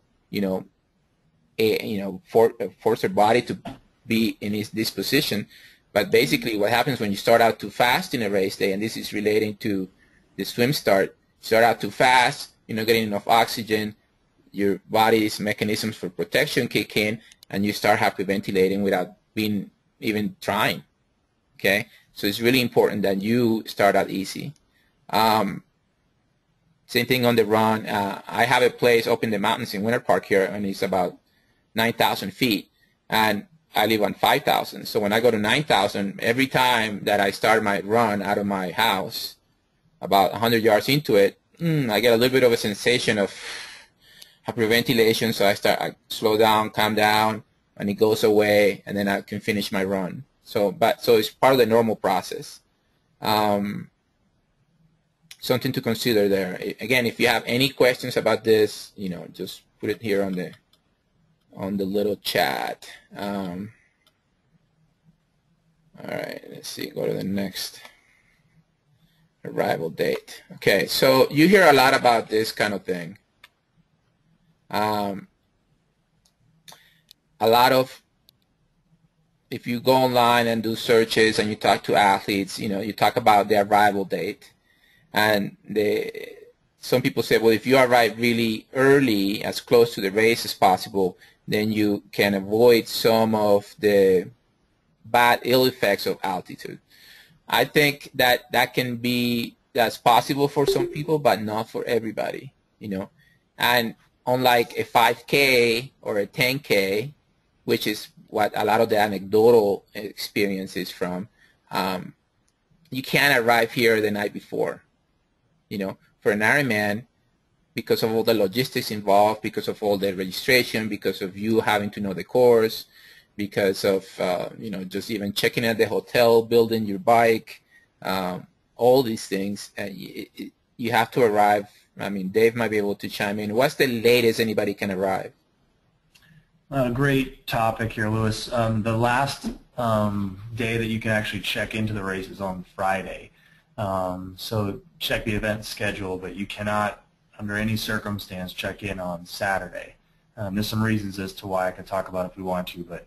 force her body to be in this position. But basically what happens when you start out too fast in a race day, and this is relating to the swim start, start out too fast, you're not getting enough oxygen, your body's mechanisms for protection kick in, and you start hyperventilating without even trying, okay? So it's really important that you start out easy. Same thing on the run. I have a place up in the mountains in Winter Park here, and it's about 9,000 feet, and I live on 5,000. So when I go to 9,000, every time that I start my run out of my house, about 100 yards into it, I get a little bit of a sensation of hyperventilation. So I slow down, calm down, and it goes away, and then I can finish my run. So it's part of the normal process. Something to consider there. Again, if you have any questions about this, just put it here on the little chat. All right, let's see, go to the next arrival date. Okay, so you hear a lot about this kind of thing. A lot of, if you go online and do searches and you talk to athletes, you talk about the arrival date, and some people say, well, if you arrive really early, as close to the race as possible, then you can avoid some of the bad ill effects of altitude. I think that's possible for some people, but not for everybody, And unlike a 5K or a 10K, which is what a lot of the anecdotal experience is from, you can't arrive here the night before. For an Ironman, because of all the logistics involved, because of all the registration, because of you having to know the course, because of just even checking at the hotel, building your bike, all these things, you have to arrive. I mean, Dave might be able to chime in. What's the latest anybody can arrive? Great topic here, Louis. The last day that you can actually check into the race is on Friday. So check the event schedule, but you cannot, under any circumstance, check in on Saturday. There's some reasons as to why I can talk about it if we want to, but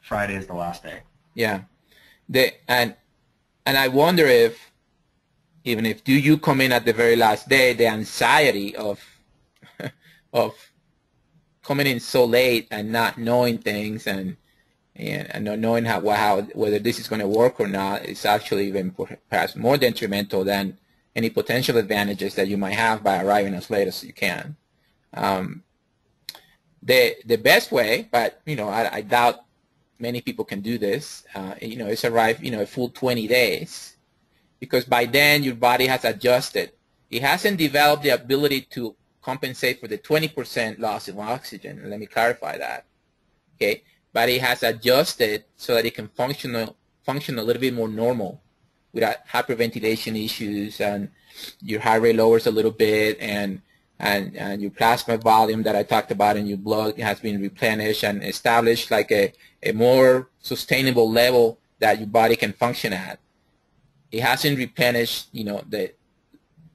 Friday is the last day. Yeah. And I wonder if, even if do you come in at the very last day, the anxiety of of coming in so late and not knowing things and not knowing how whether this is going to work or not is actually even perhaps more detrimental than any potential advantages that you might have by arriving as late as you can. The best way, but I doubt many people can do this, is arrive a full 20 days, because by then your body has adjusted. It hasn't developed the ability to compensate for the 20% loss of oxygen. Let me clarify that. Okay, but it has adjusted so that it can function a little bit more normal without hyperventilation issues, and your heart rate lowers a little bit, and your plasma volume that I talked about in your blood has been replenished and established like a more sustainable level that your body can function at. It hasn't replenished, that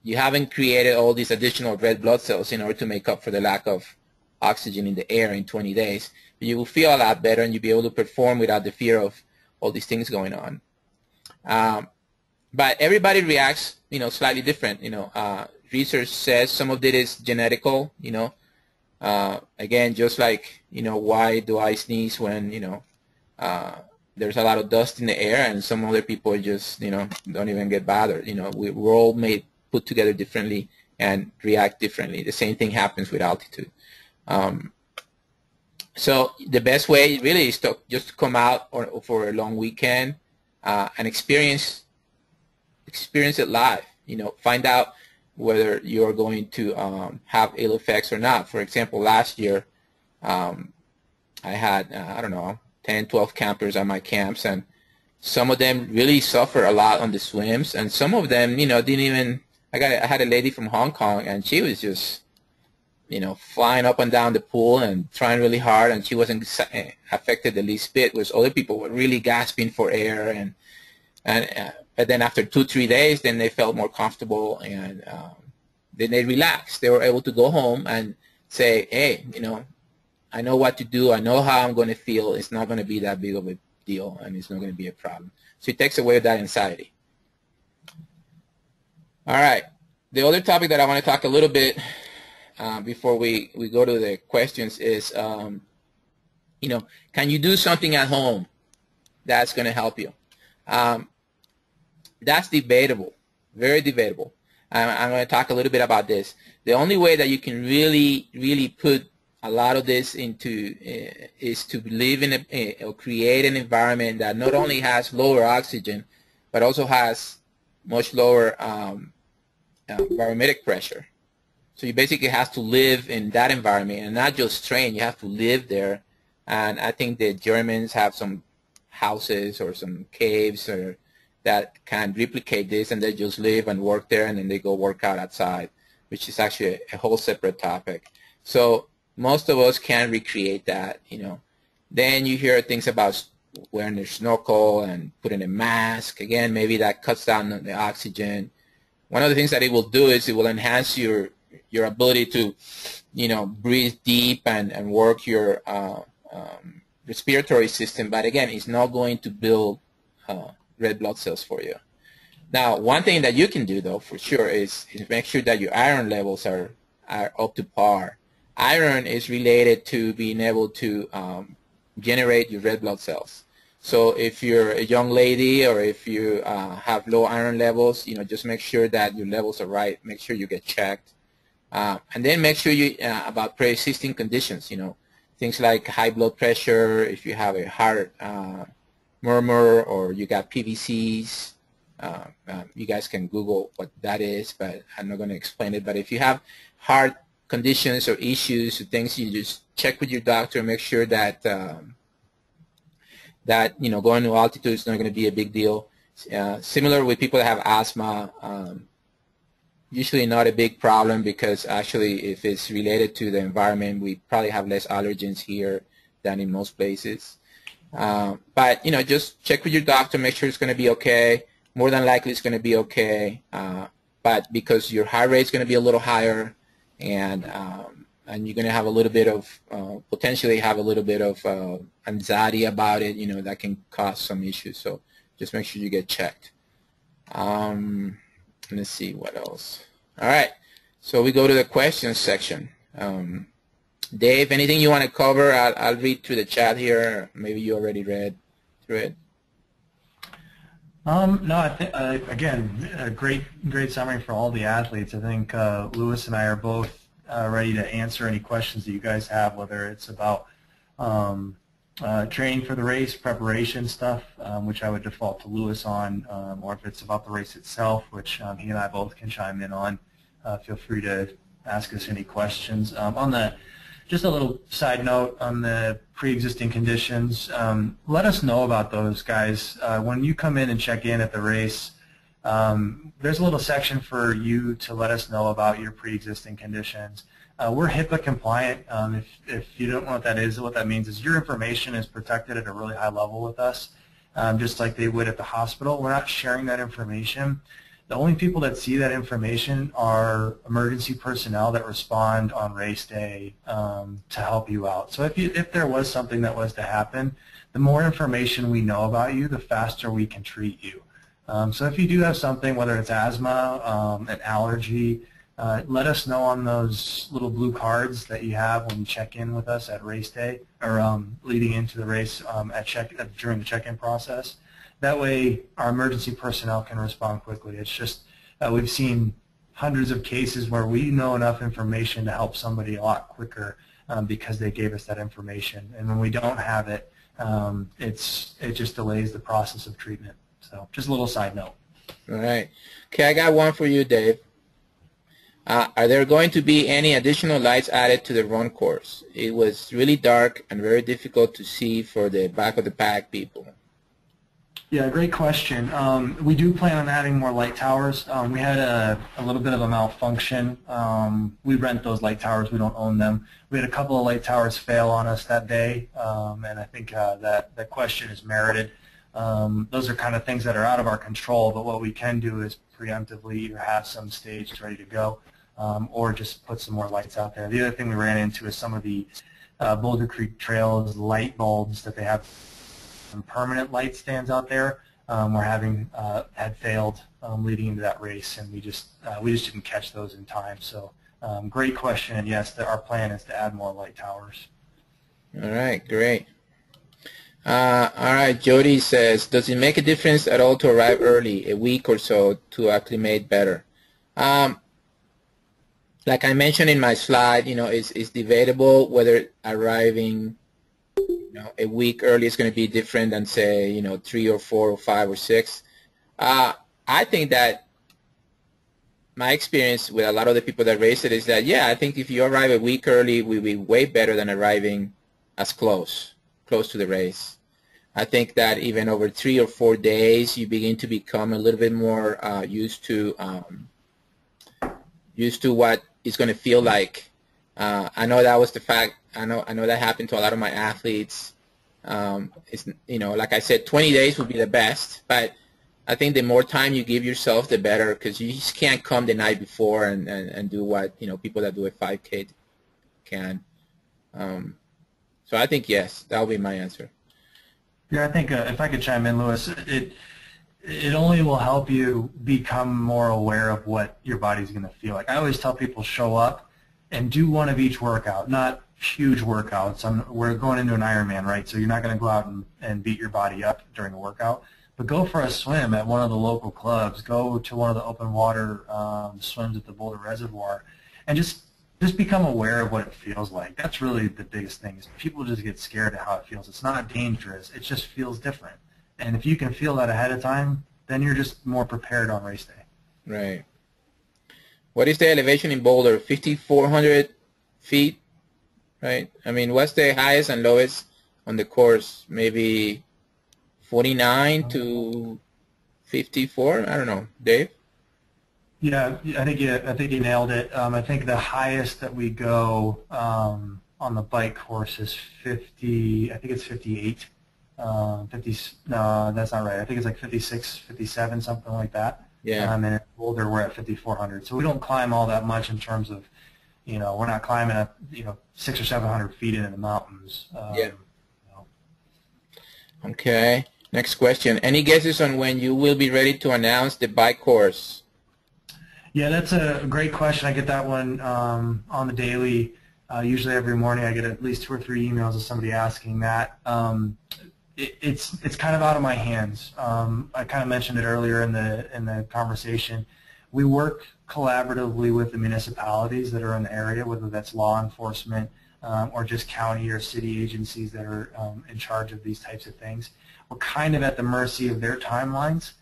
you haven't created all these additional red blood cells in order to make up for the lack of oxygen in the air in 20 days. You will feel a lot better, and you'll be able to perform without the fear of all these things going on. But everybody reacts, slightly different. Research says some of it is genetical. Again, just like why do I sneeze when there's a lot of dust in the air, and some other people just don't even get bothered. We're all put together differently and react differently. The same thing happens with altitude. So the best way really is to just come out for a long weekend and experience it live. Find out whether you're going to have ill effects or not. For example, last year I had I don't know, 10, 12 campers at my camps, and some of them really suffer a lot on the swims, and some of them didn't even. I had a lady from Hong Kong, and she was just flying up and down the pool and trying really hard, and she wasn't affected the least bit. Whereas other people were really gasping for air, but then after 2-3 days, then they felt more comfortable, and then they relaxed. They were able to go home and say, hey, I know what to do. I know how I'm going to feel. It's not going to be that big of a deal, and it's not going to be a problem. So it takes away that anxiety. All right. The other topic that I want to talk a little bit before we go to the questions is, can you do something at home that's going to help you? That's debatable, very debatable. I'm going to talk a little bit about this. The only way that you can really put a lot of this into is to live in or create an environment that not only has lower oxygen, but also has much lower barometric pressure. So you basically have to live in that environment and not just train. You have to live there. And I think the Germans have some houses or some caves that can replicate this, and they just live and work there, and then they go work out outside, which is actually a whole separate topic. So most of us can recreate that. Then you hear things about wearing a snorkel and putting a mask. Again, maybe that cuts down the oxygen. One of the things that it will do is it will enhance your ability to, breathe deep and work your respiratory system. But again, it's not going to build red blood cells for you. Now, one thing that you can do, though, for sure, is make sure that your iron levels are up to par. Iron is related to being able to generate your red blood cells. So if you're a young lady, or if you have low iron levels, just make sure that your levels are right. Make sure you get checked. And then make sure you about pre-existing conditions, things like high blood pressure, if you have a heart murmur, or you got PVCs. You guys can Google what that is, but I'm not going to explain it. But if you have heart conditions or issues or things, you just check with your doctor and make sure that going to altitude is not going to be a big deal. Similar with people that have asthma, usually not a big problem, because actually if it's related to the environment, we probably have less allergens here than in most places. But just check with your doctor, make sure it's going to be okay. More than likely it's going to be okay, but because your heart rate is going to be a little higher, and and you're going to have a little bit of, potentially have a little bit of anxiety about it, that can cause some issues. So just make sure you get checked. Let's see what else. All right, so we go to the questions section. Dave, anything you want to cover? I'll read through the chat here. Maybe you already read through it. No, I think again, a great summary for all the athletes. I think Lewis and I are both ready to answer any questions that you guys have, whether it's about training for the race, preparation stuff, which I would default to Lewis on, or if it's about the race itself, which he and I both can chime in on. Feel free to ask us any questions. Just a little side note on the pre-existing conditions. Let us know about those, guys. When you come in and check in at the race, there's a little section for you to let us know about your pre-existing conditions. We're HIPAA compliant. If you don't know what that is, what that means is your information is protected at a really high level with us, just like they would at the hospital. We're not sharing that information. The only people that see that information are emergency personnel that respond on race day to help you out. So if there was something that was to happen, the more information we know about you, the faster we can treat you. So if you do have something, whether it's asthma, an allergy, let us know on those little blue cards that you have when you check in with us at race day, or leading into the race during the check-in process. That way our emergency personnel can respond quickly. It's just we've seen hundreds of cases where we know enough information to help somebody a lot quicker because they gave us that information. And when we don't have it, it just delays the process of treatment. So just a little side note. All right. Okay, I got one for you, Dave. Are there going to be any additional lights added to the run course? It was really dark and very difficult to see for the back of the pack people. Yeah, great question. We do plan on adding more light towers. We had a little bit of a malfunction. We rent those light towers. We don't own them. We had a couple of light towers fail on us that day, and I think that question is merited. Those are kind of things that are out of our control, but what we can do is preemptively either have some staged ready to go or just put some more lights out there. The other thing we ran into is some of the Boulder Creek Trails light bulbs that they have. Some permanent light stands out there had failed leading into that race, and we just didn't catch those in time. So great question, and yes, our plan is to add more light towers. All right, great. All right, Jody says, does it make a difference at all to arrive early, a week or so, to acclimate better? Like I mentioned in my slide, it's debatable whether arriving a week early is going to be different than, say, 3 or 4 or 5 or 6. I think that my experience with a lot of the people that race it is that, yeah, I think if you arrive a week early, we'll be way better than arriving as close to the race. I think that even over 3 or 4 days, you begin to become a little bit more used to what it's going to feel like. I know that was the fact. I know that happened to a lot of my athletes. It's, like I said, 20 days would be the best, but I think the more time you give yourself, the better, because you just can't come the night before and do what people that do a 5K can. So I think yes, that will be my answer. Yeah, I think if I could chime in, Lewis, it only will help you become more aware of what your body's going to feel like. I always tell people show up and do one of each workout, not huge workouts. We're going into an Ironman, right? So you're not going to go out and beat your body up during a workout, but go for a swim at one of the local clubs. Go to one of the open water swims at the Boulder Reservoir, and just become aware of what it feels like. That's really the biggest thing. Is people just get scared at how it feels. It's not dangerous. It just feels different. And if you can feel that ahead of time, then you're just more prepared on race day. Right. What is the elevation in Boulder? 5,400 feet, right? I mean, what's the highest and lowest on the course? Maybe 49 to 54? I don't know. Dave? Yeah, I think you nailed it. I think the highest that we go on the bike course is 50. I think it's 58. 50. No, that's not right. I think it's like 56, 57, something like that. Yeah. And in Boulder, we're at 5,400. So we don't climb all that much in terms of we're not climbing up 600 or 700 feet into the mountains. Yeah. Okay. Next question. Any guesses on when you will be ready to announce the bike course? Yeah, that's a great question. I get that one on the daily. Usually every morning I get at least 2 or 3 emails of somebody asking that. It's kind of out of my hands. I kind of mentioned it earlier in the conversation. We work collaboratively with the municipalities that are in the area, whether that's law enforcement or just county or city agencies that are in charge of these types of things. We're kind of at the mercy of their timelines.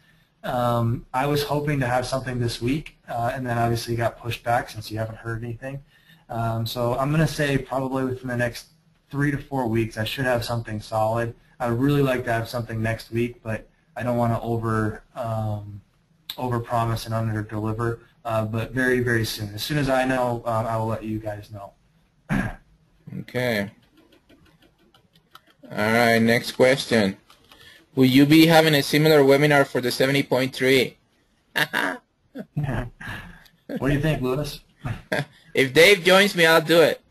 I was hoping to have something this week, and then obviously got pushed back since you haven't heard anything. So I'm going to say probably within the next 3 to 4 weeks I should have something solid. I would really like to have something next week, but I don't want to over promise and under deliver. But very, very soon. As soon as I know, I will let you guys know. Okay. All right. Next question. Will you be having a similar webinar for the 70.3? What do you think, Lewis? If Dave joins me, I'll do it.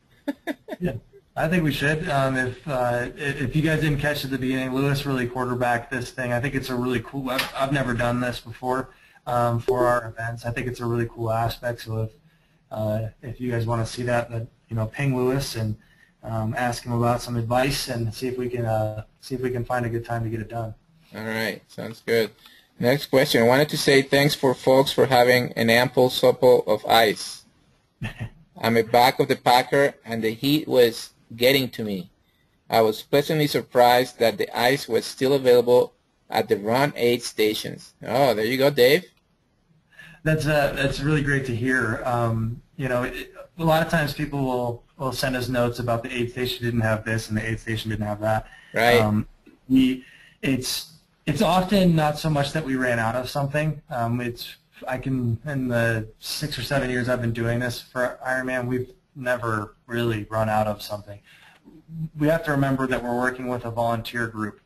Yeah, I think we should. If you guys didn't catch at the beginning, Lewis really quarterbacked this thing. I think it's a really cool. I've never done this before for our events. I think it's a really cool aspect. So if you guys want to see that, ping Lewis and ask him about some advice and see if we can find a good time to get it done. All right, sounds good. Next question. I wanted to say thanks for folks for having an ample supply of ice. I'm at back of the packer and the heat was getting to me. I was pleasantly surprised that the ice was still available at the Run 8 stations. Oh, there you go, Dave. That's really great to hear. A lot of times people will send us notes about the aid station didn't have this and the aid station didn't have that. Right. It's often not so much that we ran out of something. In the 6 or 7 years I've been doing this for Ironman, we've never really run out of something. We have to remember that we're working with a volunteer group.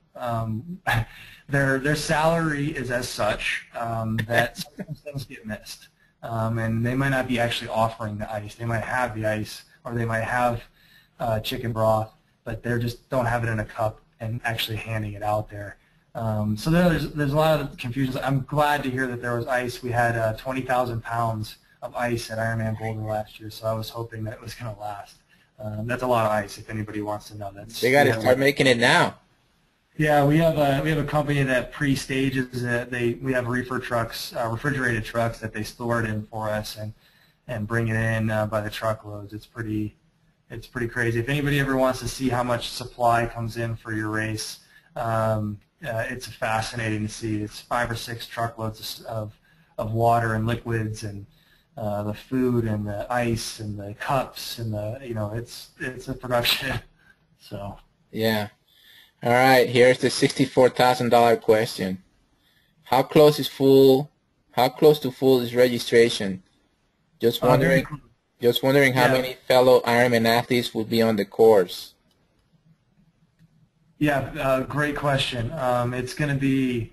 Their salary is as such that sometimes things get missed. And they might not be actually offering the ice. They might have the ice, or they might have chicken broth, but they just don't have it in a cup and actually handing it out there. So there's a lot of confusion. I'm glad to hear that there was ice. We had 20,000 pounds of ice at Ironman Boulder last year, so I was hoping that it was going to last. That's a lot of ice. If anybody wants to know, They got to start making it now. Yeah, we have a company that pre-stages it. We have reefer trucks, refrigerated trucks that they store it in for us and bring it in by the truckloads. It's pretty crazy. If anybody ever wants to see how much supply comes in for your race, it's fascinating to see. It's 5 or 6 truckloads of water and liquids and the food and the ice and the cups and it's a production. So yeah. All right, here's the $64,000 question. How close to full is registration? Just wondering how many fellow Ironman athletes will be on the course. Yeah, great question. It's going to be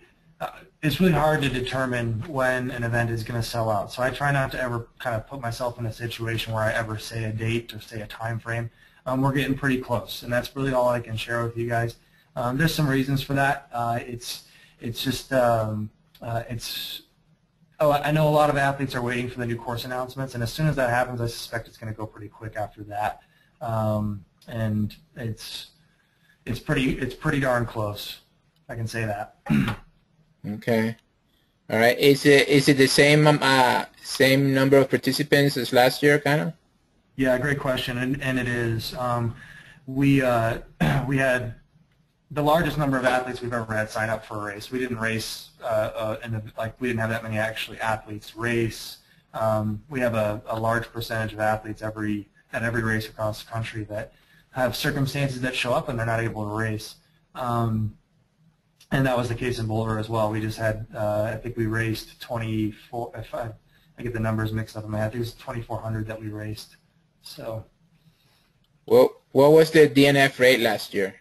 it's really hard to determine when an event is going to sell out. So I try not to ever kind of put myself in a situation where I ever say a date or say a time frame. We're getting pretty close, and that's really all I can share with you guys. There's some reasons for that. I know a lot of athletes are waiting for the new course announcements, and as soon as that happens, I suspect it's going to go pretty quick after that. And it's pretty darn close. I can say that. Okay. All right. Is it the same number of participants as last year, kind of? Yeah, great question, and it is. We had the largest number of athletes we've ever had sign up for a race. We didn't race, we didn't have that many athletes race. We have a large percentage of athletes at every race across the country that have circumstances that show up and they're not able to race. And that was the case in Boulder as well. We just had, I think we raced 24, if I get the numbers mixed up in my head, I think it was 2,400 that we raced. So. Well, what was the DNF rate last year?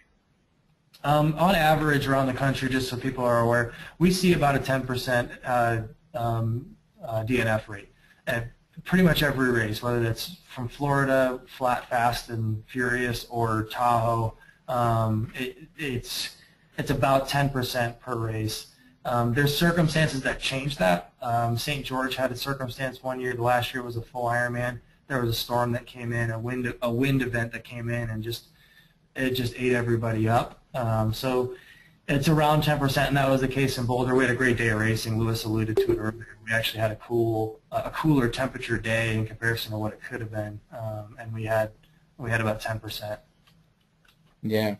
On average around the country, just so people are aware, we see about a 10% DNF rate. And pretty much every race, whether that's from Florida, Flat, Fast, and Furious, or Tahoe. It's about 10% per race. There's circumstances that change that. St. George had a circumstance one year. The last year was a full Ironman. There was a storm that came in, a wind event that came in, and it just ate everybody up. So it's around 10%, and that was the case in Boulder. We had a great day of racing. Lewis alluded to it earlier. We actually had a cooler temperature day in comparison to what it could have been, and we had about 10%. Yeah.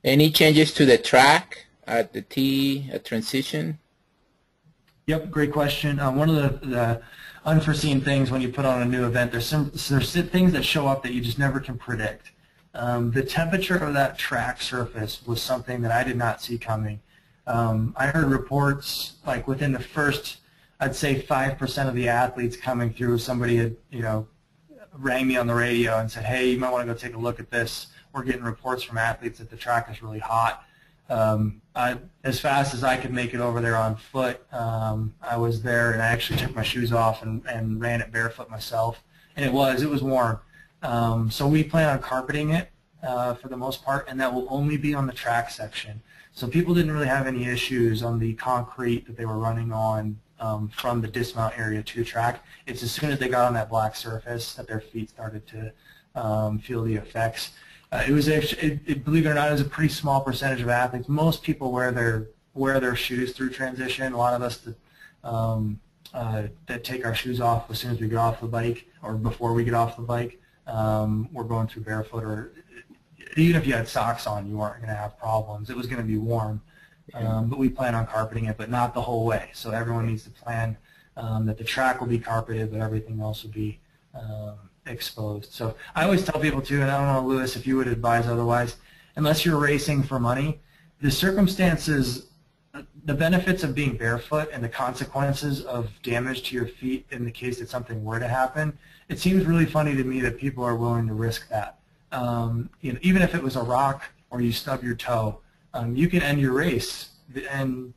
Any changes to the track at the T transition? Yep, great question. One of the unforeseen things when you put on a new event, there's things that show up that you just never can predict. The temperature of that track surface was something that I did not see coming. I heard reports like within the first, I'd say 5% of the athletes coming through, somebody had, rang me on the radio and said, hey, you might want to go take a look at this. We're getting reports from athletes that the track is really hot. As fast as I could make it over there on foot, I was there, and I actually took my shoes off and ran it barefoot myself, and it was warm. So we plan on carpeting it for the most part, and that will only be on the track section. So people didn't really have any issues on the concrete that they were running on from the dismount area to the track. It's as soon as they got on that black surface that their feet started to feel the effects. It was actually, believe it or not, it was a pretty small percentage of athletes. Most people wear their shoes through transition. A lot of us that take our shoes off as soon as we get off the bike or before we get off the bike, we're going through barefoot, or even if you had socks on, you weren't going to have problems. It was going to be warm, but we plan on carpeting it, but not the whole way. So everyone needs to plan that the track will be carpeted, but everything else will be exposed. So I always tell people too, and I don't know, Lewis, if you would advise otherwise, unless you're racing for money, the circumstances, the benefits of being barefoot and the consequences of damage to your feet in the case that something were to happen, it seems really funny to me that people are willing to risk that. Even if it was a rock or you stub your toe, you can end your race and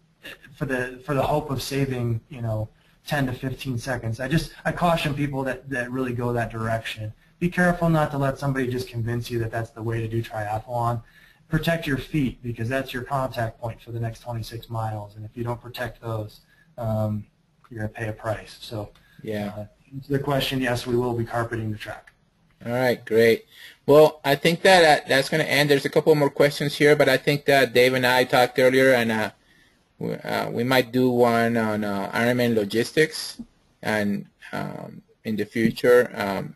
for the hope of saving 10 to 15 seconds. I caution people that really go that direction. Be careful not to let somebody just convince you that that's the way to do triathlon. Protect your feet, because that's your contact point for the next 26 miles, and if you don't protect those, you're going to pay a price. So yeah. To the question, yes, we will be carpeting the track. All right, great. Well, I think that that's going to end. There's a couple more questions here, but I think that Dave and I talked earlier, and we might do one on Ironman logistics, and in the future,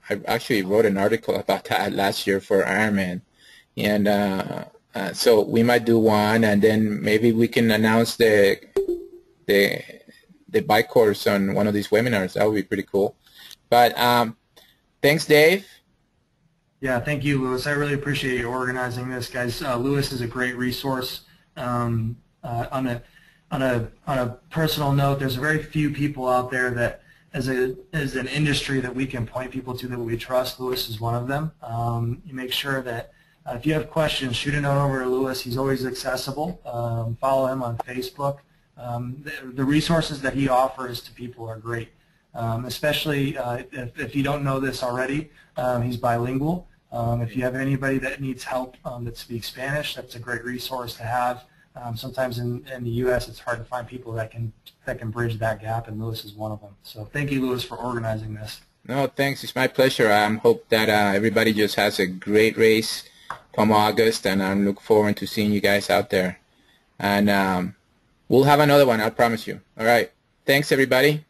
I actually wrote an article about that last year for Ironman, and so we might do one, and then maybe we can announce the bike course on one of these webinars. That would be pretty cool. But thanks, Dave. Yeah, thank you, Lewis. I really appreciate you organizing this, guys. Lewis is a great resource. On a personal note, there's very few people out there that, as an industry, that we can point people to that we trust. Lewis is one of them. You make sure that if you have questions, shoot a note over to Lewis. He's always accessible. Follow him on Facebook. The resources that he offers to people are great, especially if you don't know this already. He's bilingual. If you have anybody that needs help that speaks Spanish, that's a great resource to have. Sometimes in the U.S. it's hard to find people that can bridge that gap, and Lewis is one of them. So thank you, Lewis, for organizing this. No, thanks. It's my pleasure. I hope that everybody just has a great race come August, and I'm looking forward to seeing you guys out there. And we'll have another one, I promise you. All right. Thanks, everybody.